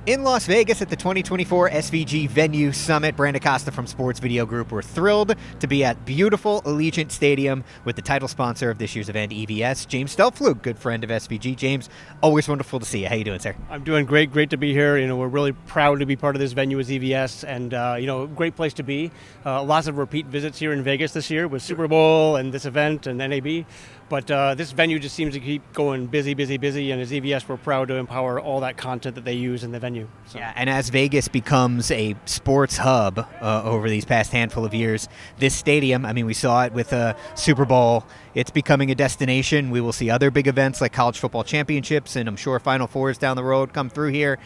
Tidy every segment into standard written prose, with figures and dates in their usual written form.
In Las Vegas at the 2024 SVG Venue Summit, Brandon Costa from Sports Video Group. We're thrilled to be at beautiful Allegiant Stadium with the title sponsor of this year's event, EVS, James Stellpflug, good friend of SVG. James, always wonderful to see you. How you doing, sir? I'm doing great. Great to be here. We're really proud to be part of this venue as EVS, and great place to be. Lots of repeat visits here in Vegas this year with Super Bowl and this event and NAB. But this venue just seems to keep going busy, and as EVS, we're proud to empower all that content that they use in the venue. So. Yeah, and as Vegas becomes a sports hub over these past handful of years, this stadium, we saw it with Super Bowl. It's becoming a destination. We will see other big events like college football championships, and I'm sure Final Fours down the road come through here.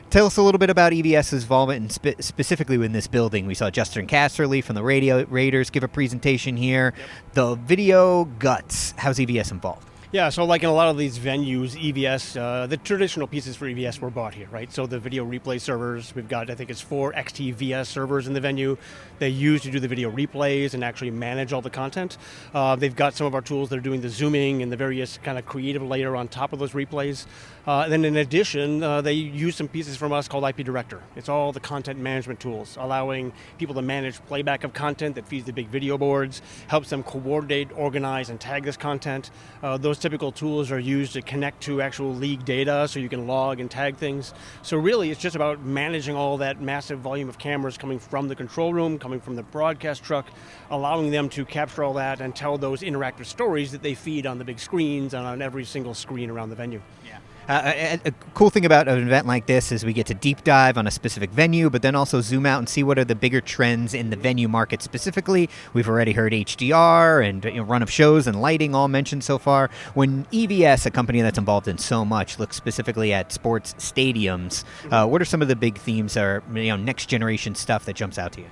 Tell us a little bit about EVS's involvement, and specifically in this building. We saw Justin Casterly from the Raiders give a presentation here. Yep. The video guts. How's EVS involved? Yeah, so like in a lot of these venues, EVS, the traditional pieces for EVS were bought here, right? So the video replay servers, we've got, I think it's 4 XT-VS servers in the venue. They use to do the video replays and actually manage all the content. They've got some of our tools that are doing the zooming and the various kind of creative layer on top of those replays. Then in addition, they use some pieces from us called IP Director. It's all the content management tools, allowing people to manage playback of content that feeds the big video boards, helps them coordinate, organize, and tag this content. Those typical tools are used to connect to actual league data so you can log and tag things. So really, it's just about managing all that massive volume of cameras coming from the control room, coming from the broadcast truck, allowing them to capture all that and tell those interactive stories that they feed on the big screens and on every single screen around the venue. Yeah. A cool thing about an event like this is we get to deep dive on a specific venue, but then also zoom out and see what are the bigger trends in the venue market specifically. We've already heard HDR and run of shows and lighting all mentioned so far. When EVS, a company that's involved in so much, looks specifically at sports stadiums, what are some of the big themes or next generation stuff that jumps out to you?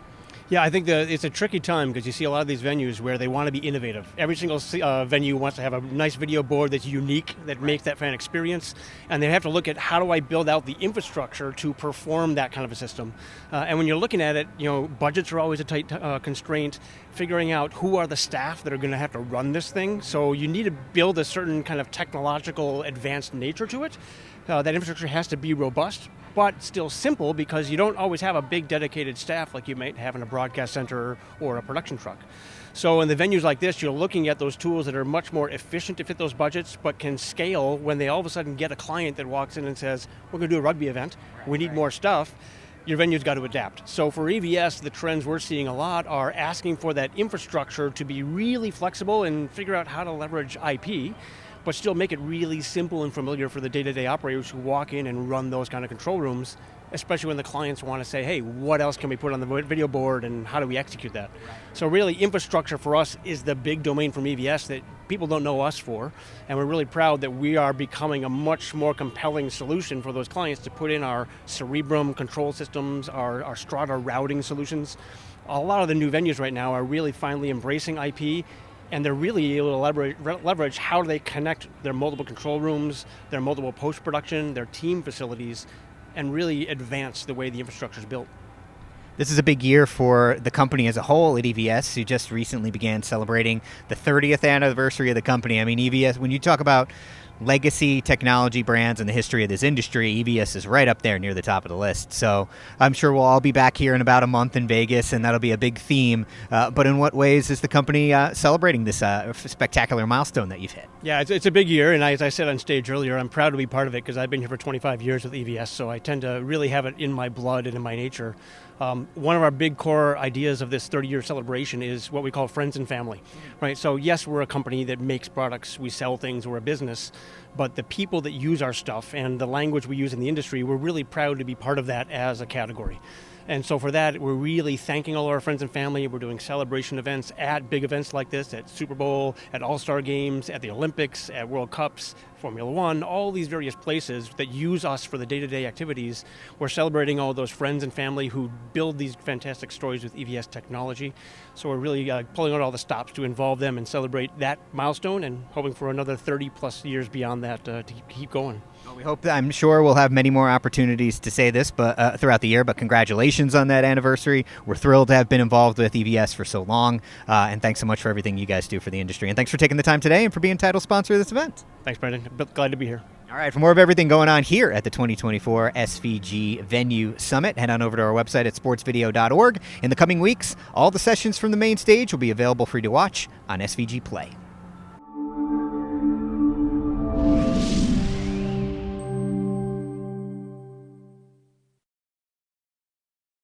Yeah, I think it's a tricky time because you see a lot of these venues where they want to be innovative. Every single venue wants to have a nice video board that's unique, that makes that fan experience, and they have to look at how do I build out the infrastructure to perform that kind of a system. And when you're looking at it, budgets are always a tight constraint, figuring out who are the staff that are going to have to run this thing. So you need to build a certain kind of technological advanced nature to it. That infrastructure has to be robust, but still simple because you don't always have a big dedicated staff like you might have in a broadcast center or a production truck. So in the venues like this, you're looking at those tools that are much more efficient to fit those budgets, but can scale when they all of a sudden get a client that walks in and says, we're going to do a rugby event, we need more stuff. Your venue's got to adapt. So for EVS, the trends we're seeing a lot are asking for that infrastructure to be really flexible and figure out how to leverage IP, but still make it really simple and familiar for the day-to-day operators who walk in and run those kind of control rooms, especially when the clients want to say, hey, what else can we put on the video board and how do we execute that? So really, infrastructure for us is the big domain from EVS that people don't know us for, and we're really proud that we are becoming a much more compelling solution for those clients to put in our Cerebrum control systems, our Strata routing solutions. A lot of the new venues right now are really finally embracing IP, and they're really able to leverage how they connect their multiple control rooms, their multiple post-production, their team facilities, and really advance the way the infrastructure is built. This is a big year for the company as a whole at EVS, who just recently began celebrating the 30th anniversary of the company. EVS, when you talk about legacy technology brands and the history of this industry, EVS is right up there near the top of the list. So I'm sure we'll all be back here in about a month in Vegas, and that'll be a big theme. But in what ways is the company celebrating this spectacular milestone that you've hit? Yeah, it's a big year, and as I said on stage earlier, I'm proud to be part of it because I've been here for 25 years with EVS, so I tend to really have it in my blood and in my nature. One of our big core ideas of this 30-year celebration is what we call friends and family, right? So yes, we're a company that makes products, we sell things, we're a business, but the people that use our stuff and the language we use in the industry, we're really proud to be part of that as a category. And so for that, we're really thanking all our friends and family. We're doing celebration events at big events like this, at Super Bowl, at All-Star Games, at the Olympics, at World Cups, Formula One, all these various places that use us for the day-to-day activities. We're celebrating all those friends and family who build these fantastic stories with EVS technology. So we're really pulling out all the stops to involve them and celebrate that milestone and hoping for another 30 plus years beyond that to keep going. Well, we hope that, I'm sure we'll have many more opportunities to say this throughout the year, but congratulations on that anniversary. We're thrilled to have been involved with EVS for so long, and thanks so much for everything you guys do for the industry. And thanks for taking the time today and for being title sponsor of this event. Thanks, Brendan. Glad to be here. All right, for more of everything going on here at the 2024 SVG Venue Summit, head on over to our website at sportsvideo.org. In the coming weeks, all the sessions from the main stage will be available for you to watch on SVG Play.